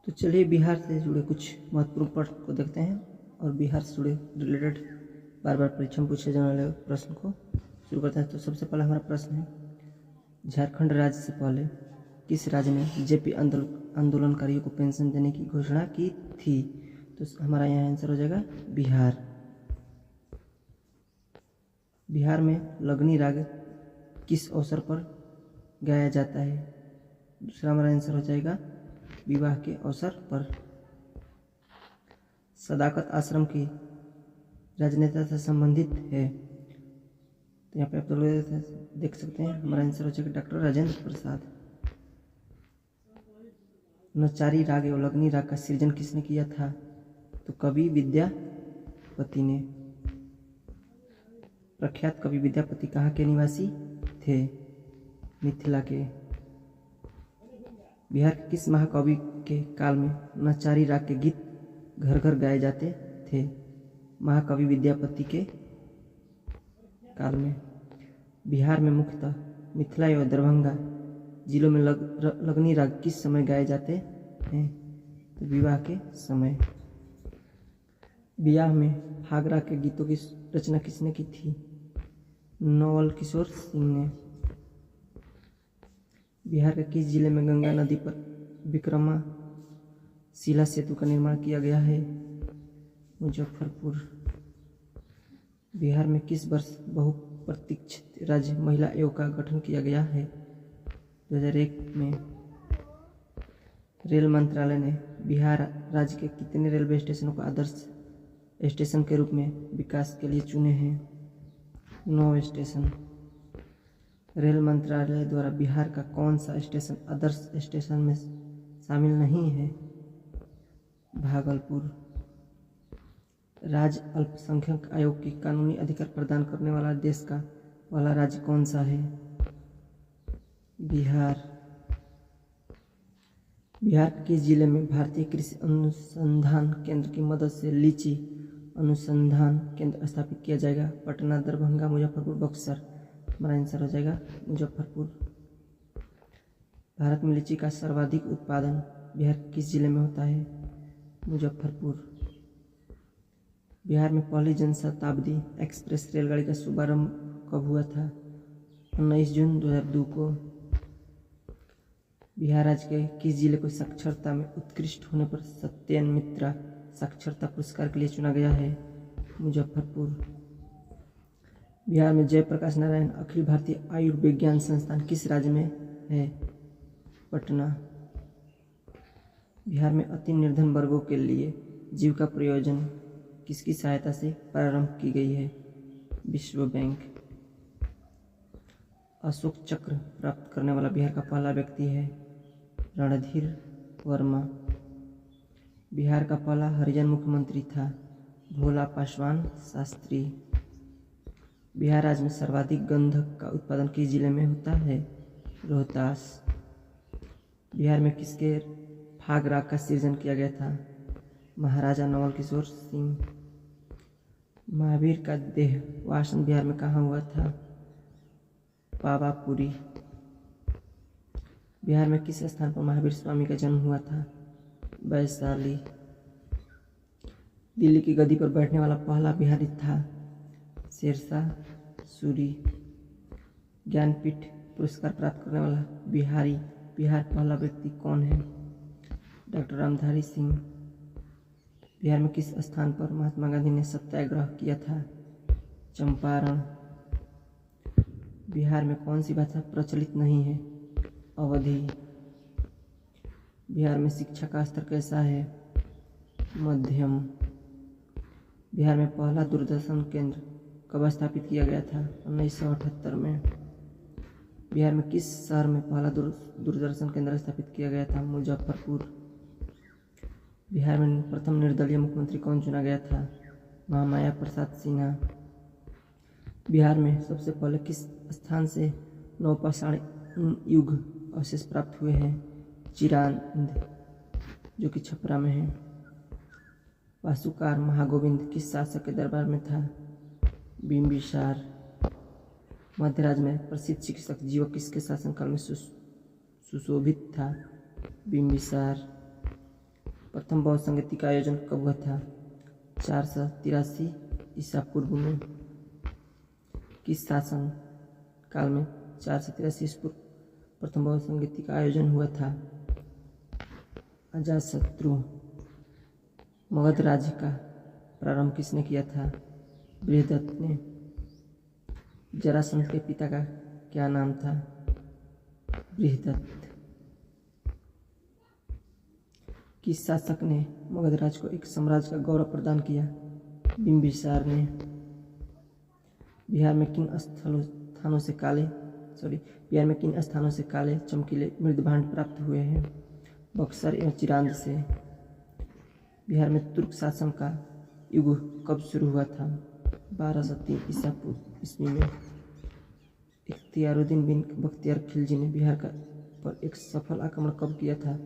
तो चलिए बिहार से जुड़े कुछ महत्वपूर्ण प्रश्न को देखते हैं और बिहार से जुड़े रिलेटेड बार बार परीक्षा में पूछे जाने वाले प्रश्न को शुरू करते हैं। तो सबसे पहला हमारा प्रश्न है, झारखंड राज्य से पहले किस राज्य ने जेपी आंदोलनकारियों को पेंशन देने की घोषणा की थी? तो हमारा यहाँ आंसर हो जाएगा बिहार। बिहार में लगनी राग किस अवसर पर गाया जाता है? दूसरा हमारा आंसर हो जाएगा विवाह के अवसर पर। सदाकत आश्रम की राजनेता से संबंधित है, तो यहाँ पे आप लोग देख सकते हैं हमारा आंसर हो जाएगा डॉक्टर राजेंद्र प्रसाद। नचारी राग एवं लगनी राग का सृजन किसने किया था? तो कवि विद्यापति ने। प्रख्यात कवि विद्यापति कहाँ के निवासी थे? मिथिला के। बिहार के किस महाकवि के काल में नचारी राग के गीत घर घर गाए जाते थे? महाकवि विद्यापति के काल में। बिहार में मुख्यतः मिथिला एवं दरभंगा जिलों में लगनी राग किस समय गाए जाते हैं? तो विवाह के समय। ब्याह में फाग राग के गीतों की रचना किसने की थी? नवल किशोर सिंह ने। बिहार के किस जिले में गंगा नदी पर विक्रमशिला सेतु का निर्माण किया गया है? मुजफ्फरपुर। बिहार में किस वर्ष बहुप्रतीक्षित राज्य महिला आयोग का गठन किया गया है? 2001 में। रेल मंत्रालय ने बिहार राज्य के कितने रेलवे स्टेशनों को आदर्श स्टेशन के रूप में विकास के लिए चुने हैं? 9 स्टेशन। रेल मंत्रालय द्वारा बिहार का कौन सा स्टेशन आदर्श स्टेशन में शामिल नहीं है? भागलपुर। राज्य अल्पसंख्यक आयोग की कानूनी अधिकार प्रदान करने वाला देश का पहला राज्य कौन सा है? बिहार। बिहार के किस जिले में भारतीय कृषि अनुसंधान केंद्र की मदद से लीची अनुसंधान केंद्र स्थापित किया जाएगा? पटना, दरभंगा, मुजफ्फरपुर, बक्सर। हमारा आंसर हो जाएगा मुजफ्फरपुर। भारत में लीची का सर्वाधिक उत्पादन बिहार के किस जिले में होता है? मुजफ्फरपुर। बिहार में पहली जनशताब्दी एक्सप्रेस रेलगाड़ी का शुभारंभ कब हुआ था? 19 जून 2002 को। बिहार राज्य के किस जिले को साक्षरता में उत्कृष्ट होने पर सत्येन मित्रा साक्षरता पुरस्कार के लिए चुना गया है? मुजफ्फरपुर। बिहार में जयप्रकाश नारायण अखिल भारतीय आयुर्विज्ञान संस्थान किस राज्य में है? पटना। बिहार में अति निर्धन वर्गों के लिए जीविका प्रयोजन किसकी सहायता से प्रारंभ की गई है? विश्व बैंक। अशोक चक्र प्राप्त करने वाला बिहार का पहला व्यक्ति है रणधीर वर्मा। बिहार का पहला हरिजन मुख्यमंत्री था भोला पासवान शास्त्री। बिहार राज्य में सर्वाधिक गंधक का उत्पादन किस जिले में होता है? रोहतास। बिहार में किसके फाग राग का सृजन किया गया था? महाराजा नवल किशोर सिंह। महावीर का देहवासन बिहार में कहाँ हुआ था? पावापुरी। बिहार में किस स्थान पर महावीर स्वामी का जन्म हुआ था? वैशाली। दिल्ली की गद्दी पर बैठने वाला पहला बिहारी था शेरशाह सूरी। ज्ञानपीठ पुरस्कार प्राप्त करने वाला बिहार पहला व्यक्ति कौन है? डॉक्टर रामधारी सिंह। बिहार में किस स्थान पर महात्मा गांधी ने सत्याग्रह किया था? चंपारण। बिहार में कौन सी भाषा प्रचलित नहीं है? अवधी। बिहार में शिक्षा का स्तर कैसा है? मध्यम। बिहार में पहला दूरदर्शन केंद्र कब स्थापित किया गया था? 1978 में। बिहार में किस शहर में पहला दूरदर्शन केंद्र स्थापित किया गया था? मुजफ्फरपुर। बिहार में प्रथम निर्दलीय मुख्यमंत्री कौन चुना गया था? महामाया प्रसाद सिन्हा। बिहार में सबसे पहले किस स्थान से नवपाषाण युग अवशेष प्राप्त हुए हैं? चिरांद, जो कि छपरा में है। वास्तुकार महागोविंद किस शासक के दरबार में था? बिंबिसार। मध्य राज्य में प्रसिद्ध चिकित्सक जीवक किसके शासनकाल में सुशोभित था? बिंबिसार। प्रथम बहुसंगीति का आयोजन कब हुआ था? 483 ईसा पूर्व में। किस शासन काल में 483 ईसा पूर्व प्रथम बहुसंगीति का आयोजन हुआ था? अजातशत्रु। मगध राज्य का प्रारंभ किसने किया था? बृहदत्त ने। जरासंध के पिता का क्या नाम था? बृहदत्त। किस शासक ने मगध राज्य को एक साम्राज्य का गौरव प्रदान किया? बिंबिसार ने। बिहार में किन स्थानों से काले चमकीले मृदभांड प्राप्त हुए हैं? बक्सर एवं चिरांद से। बिहार में तुर्क शासन का युग कब शुरू हुआ था? 1203 ईसा पूर्व ईस्वी में। इख्तियारुद्दीन बिन बख्तियार खिलजी ने बिहार पर एक सफल आक्रमण कब किया था?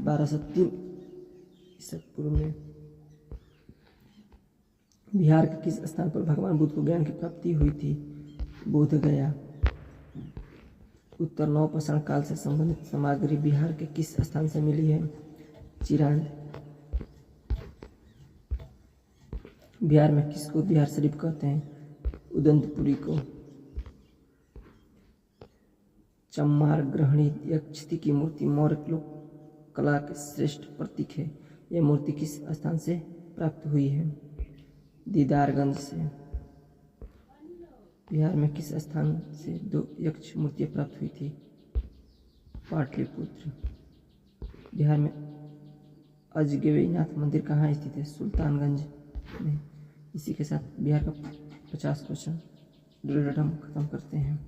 1203 ईसा पूर्व में। बिहार के किस स्थान पर भगवान बुद्ध को ज्ञान की प्राप्ति हुई थी? बोध गया। उत्तर नवपाषाण काल से संबंधित सामग्री बिहार के किस स्थान से मिली है? चिरांद। बिहार में किसको बिहार शरीफ कहते हैं? उदंतपुरी को। चम्मार ग्रहणी यक्षिति की मूर्ति मौर्य लोक कला के श्रेष्ठ प्रतीक है। यह मूर्ति किस स्थान से प्राप्त हुई है? दीदारगंज से। बिहार में किस स्थान से 2 यक्ष मूर्तियां प्राप्त हुई थी? पाटलिपुत्र। बिहार में अजगैबीनाथ मंदिर कहाँ स्थित है? सुल्तानगंज में। इसी के साथ बिहार का 50 क्वेश्चन हम खत्म करते हैं।